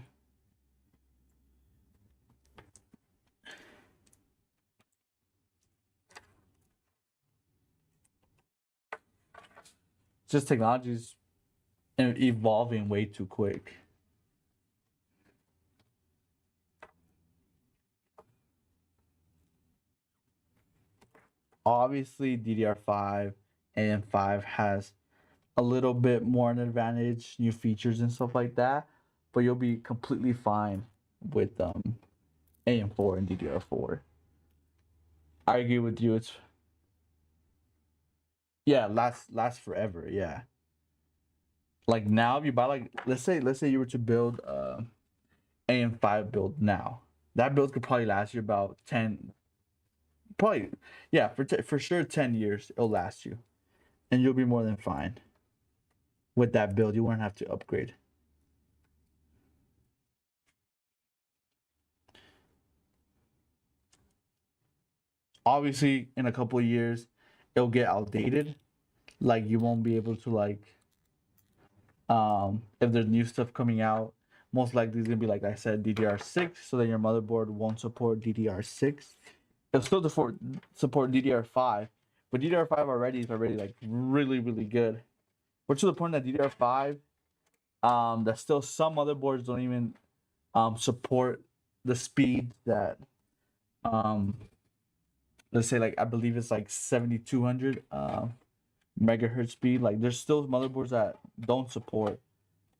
Just technology's evolving way too quick. Obviously, DDR5, AM5 has a little bit more an advantage, new features and stuff like that, but you'll be completely fine with AM4 and DDR4. I agree with you. It's yeah, lasts forever. Yeah. Like now, if you buy like let's say you were to build AM5 build now, that build could probably last you about 10, probably yeah for sure 10 years it'll last you, and you'll be more than fine with that build. You won't have to upgrade. Obviously, in a couple of years, it'll get outdated. Like you won't be able to like if there's new stuff coming out, most likely it's gonna be like I said DDR6, so that your motherboard won't support DDR6. It'll still support DDR5, but DDR5 already is already like really good. But to the point that DDR5, that still some motherboards don't even support the speed that um let's say like I believe it's like 7200 megahertz speed. Like there's still motherboards that don't support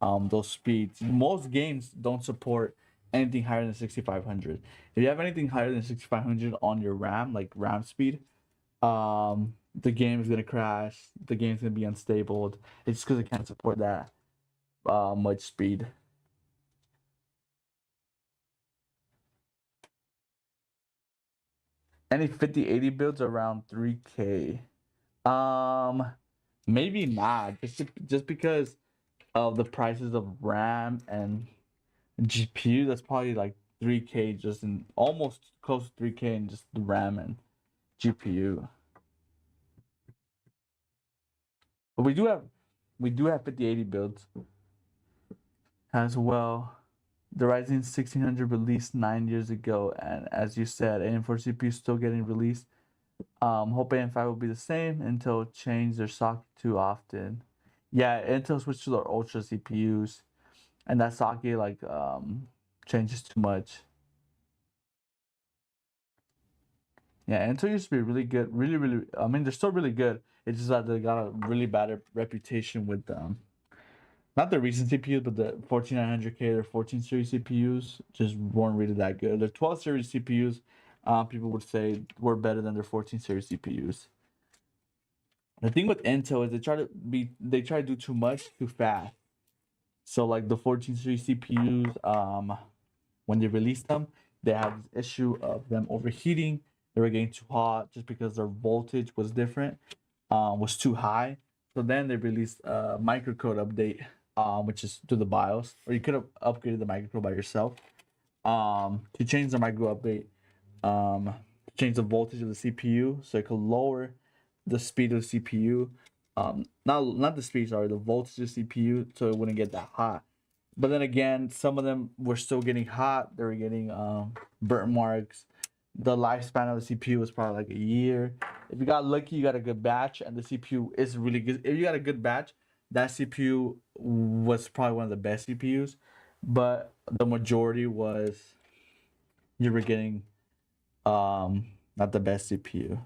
those speeds. Most games don't support anything higher than 6500. If you have anything higher than 6500 on your RAM, like RAM speed, the game is gonna crash. The game's gonna be unstable. It's because it can't support that much speed. Any 5080 builds around 3K? Maybe not. Just because of the prices of RAM and GPU. That's probably like 3K, just in almost close to 3K in just the RAM and GPU. But we do have 5080 builds as well. The Ryzen 1600 released 9 years ago, and as you said, AM4 CPU is still getting released. Hope AM5 will be the same. Intel changed their socket too often. Yeah, Intel switched to their Ultra CPUs, and that socket like changes too much. Yeah, Intel used to be really good, really. I mean, they're still really good. It's just that they got a really bad reputation with not the recent CPUs, but the 14900K, their 14 series CPUs just weren't really that good. The 12 series CPUs, people would say were better than their 14 series CPUs. The thing with Intel is they try to do too much too fast. So like the 14 series CPUs, when they released them, they had this issue of them overheating. They were getting too hot just because their voltage was different, was too high. So then they released a microcode update, which is to the BIOS, or you could have upgraded the microcode by yourself, to change the micro update, to change the voltage of the CPU so it could lower the speed of the CPU. Not the speed, sorry, the voltage of the CPU so it wouldn't get that hot. But then again, some of them were still getting hot. They were getting burnt marks. The lifespan of the CPU was probably like a year. If you got lucky, you got a good batch, and the CPU is really good. If you got a good batch, that CPU was probably one of the best CPUs. But the majority was you were getting not the best CPU.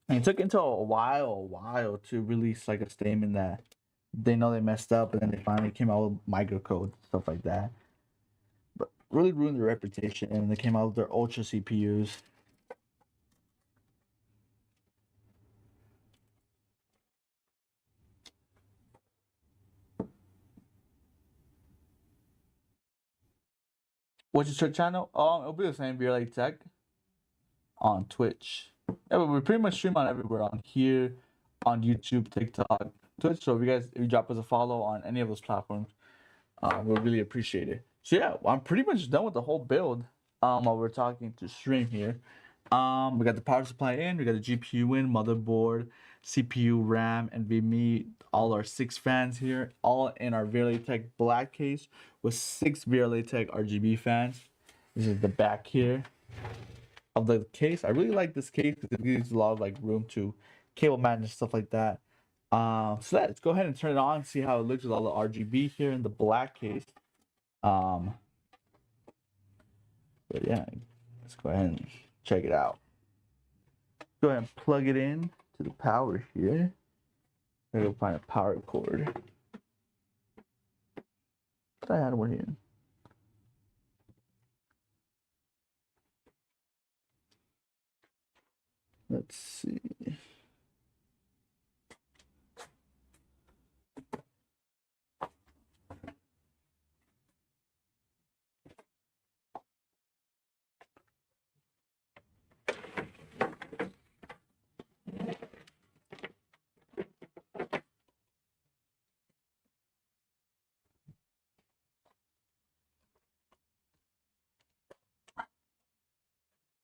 And it took Intel a while to release like a statement that they know they messed up, and then they finally came out with microcode, stuff like that. But really ruined their reputation, and they came out with their Ultra CPUs. What's your channel? It'll be the same, VRLA Tech on Twitch. Yeah, but we pretty much stream on everywhere, on here, on YouTube, TikTok, Twitch. So if you drop us a follow on any of those platforms, we'll really appreciate it. So yeah, I'm pretty much done with the whole build. While we're talking to stream here, we got the power supply in, we got the GPU in, motherboard, CPU, RAM, NVMe, all our 6 fans here, all in our VRLA Tech black case with 6 VRLA Tech RGB fans. This is the back here of the case. I really like this case because it gives a lot of like room to cable manage and stuff like that. So let's go ahead and turn it on and see how it looks with all the RGB here in the black case. But yeah, let's go ahead and check it out. Go ahead and plug it in to the power here. I'm gonna go find a power cord. I had one here. Let's see.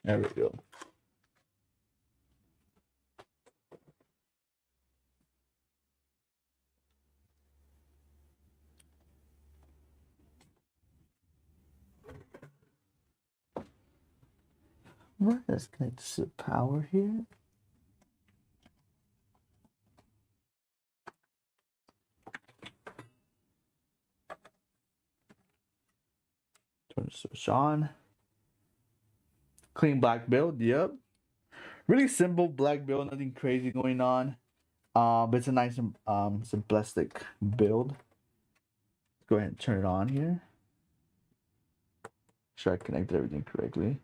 There we go. Right, let's connect to the power here. Turn the switch on. Clean black build. Yep. Really simple black build. Nothing crazy going on. But it's a nice simplistic build. Let's go ahead and turn it on here. Make sure I connected everything correctly.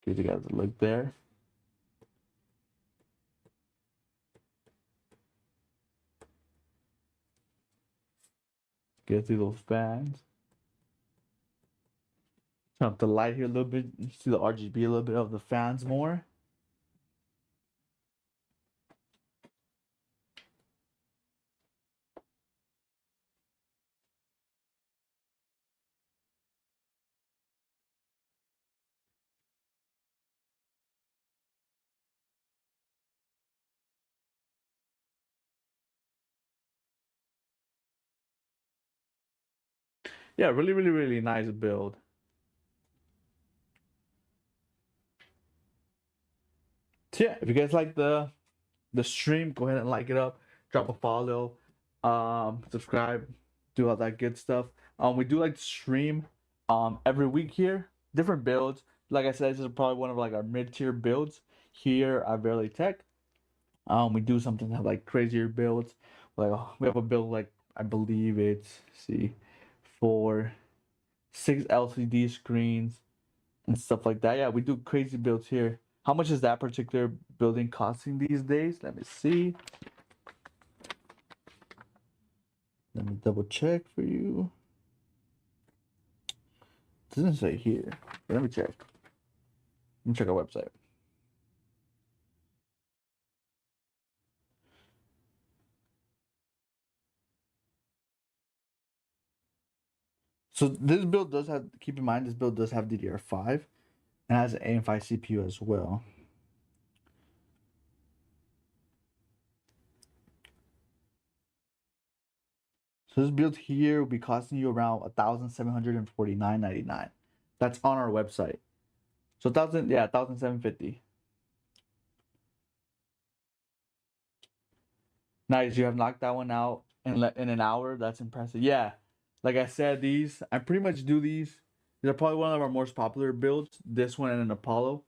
Give you guys a look there. Get through those fans. Turn up the light here a little bit. You see the RGB a little bit of the fans more. Yeah, really nice build. So yeah, if you guys like the stream, go ahead and like it up, drop a follow, subscribe, do all that good stuff. We do like to stream every week here, different builds. Like I said, this is probably one of like our mid-tier builds here at VRLA Tech. We do something that have like crazier builds. Like we have a build like I believe it's for 6 LCD screens and stuff like that. Yeah, we do crazy builds here. How much is that particular building costing these days? Let me see. Let me double check for you. It doesn't say here. Let me check. Let me check our website. So this build does have, keep in mind, this build does have DDR5 and has an AM5 CPU as well. So this build here will be costing you around $1,749.99. That's on our website. So 1,750. Nice, you have knocked that one out in an hour. That's impressive. Yeah, like I said, I pretty much do these. They're probably one of our most popular builds. This one and an Apollo.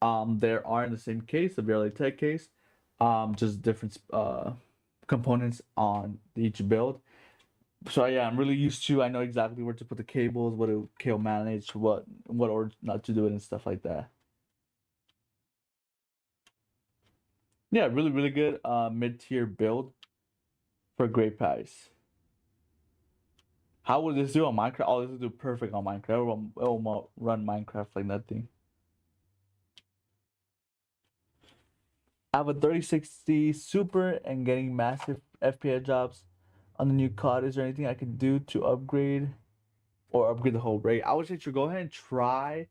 There are in the same case, the VRLA Tech case. Just different components on each build. So yeah, I'm really used to. I know exactly where to put the cables, what to cable manage, what order not to do it, and stuff like that. Yeah, really good mid-tier build for a great price. How would this do on Minecraft? Oh, this will do perfect on Minecraft. It will run Minecraft like nothing. I have a 3060 Super and getting massive FPS drops on the new COD. Is there anything I can do to upgrade or upgrade the whole rig? I would say to go ahead and try.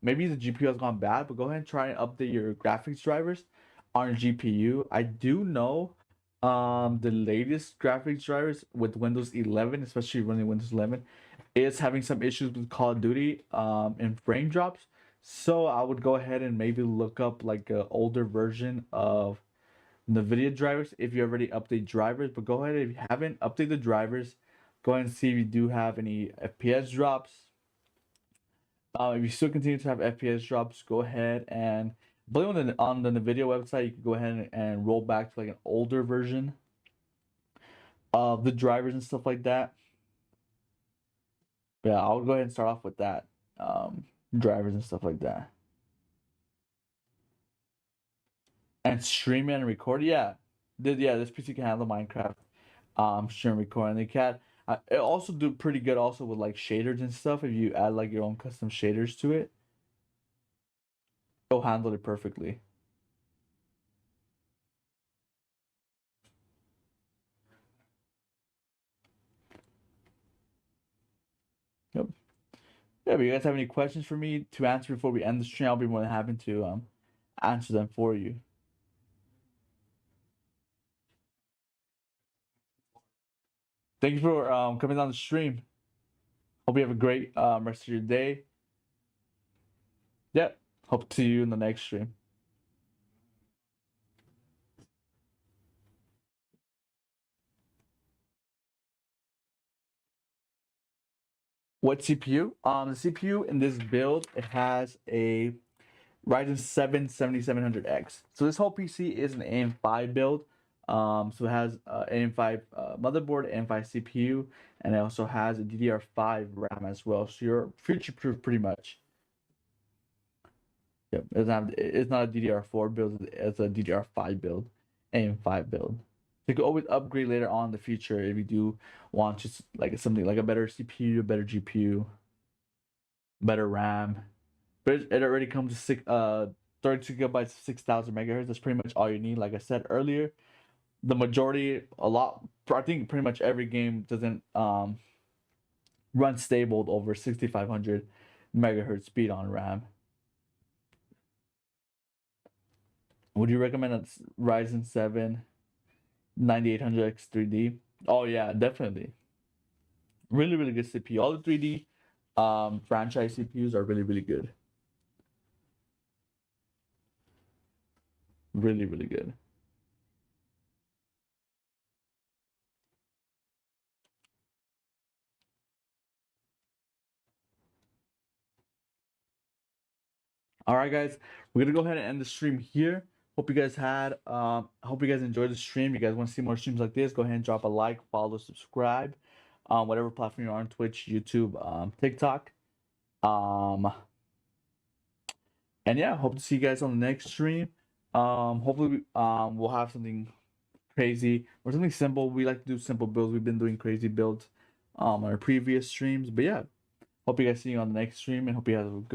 Maybe the GPU has gone bad, but go ahead and try and update your graphics drivers on your GPU. I do know the latest graphics drivers with Windows 11, especially running Windows 11, is having some issues with Call of Duty and frame drops. So I would go ahead and maybe look up like an older version of NVIDIA drivers if you already update drivers. But go ahead, if you haven't, update the drivers. Go ahead and see if you do have any FPS drops. If you still continue to have FPS drops, go ahead and believe on the NVIDIA website, you can go ahead and roll back to like an older version of the drivers and stuff like that. But yeah, I'll go ahead and start off with that. Drivers and stuff like that. And stream it and record. Yeah. This PC can handle Minecraft. Stream and record. And they can it also do pretty good also with like shaders and stuff. If you add like your own custom shaders to it, it'll handle it perfectly. Yep. Yeah, but you guys have any questions for me to answer before we end the stream? I'll be more than happy to answer them for you. Thank you for coming on the stream. Hope you have a great rest of your day. Yeah, hope to see you in the next stream. What CPU? The CPU in this build, it has a Ryzen 7 7700X. So this whole PC is an AM5 build. So it has AM5 motherboard, AM5 CPU, and it also has a DDR5 RAM as well. So you're future proof pretty much. Yep, it's not a DDR4 build, it's a DDR5 build, AM5 build. So you can always upgrade later on in the future if you do want just like something like a better CPU, a better GPU, better RAM. But it already comes to 32 gigabytes, 6,000 megahertz. That's pretty much all you need. Like I said earlier, the majority, I think pretty much every game doesn't run stable over 6,500 megahertz speed on RAM. Would you recommend a Ryzen 7 9800 X3D? Oh yeah, definitely. Really, really good CPU. All the 3D franchise CPUs are really, really good. Really, really good. All right, guys, we're gonna go ahead and end the stream here. Hope you guys hope you guys enjoyed the stream. You guys want to see more streams like this? Go ahead and drop a like, follow, subscribe, whatever platform you're on, Twitch, YouTube, TikTok. And yeah, hope to see you guys on the next stream. Hopefully we'll have something crazy or something simple. We like to do simple builds. We've been doing crazy builds on our previous streams. But yeah, hope you guys see you on the next stream and hope you have a good